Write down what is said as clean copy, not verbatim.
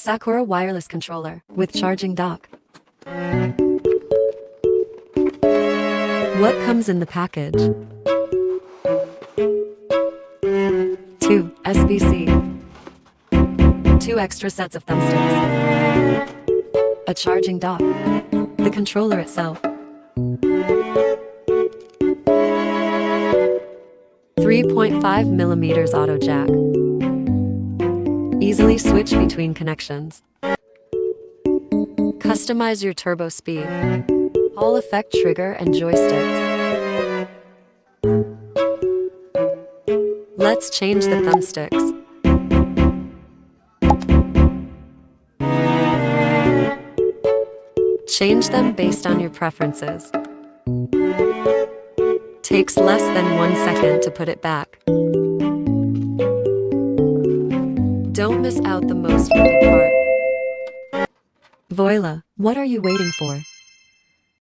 Sakura wireless controller with charging dock. What comes in the package? 2 SBC, 2 extra sets of thumbsticks, a charging dock, the controller itself, 3.5 millimeters auto jack, easily switch between connections, customize your turbo speed, Hall effect trigger and joysticks. Let's change the thumbsticks. Change them based on your preferences. Takes less than 1 second to put it back. Don't miss out the most wicked part. Voila, what are you waiting for?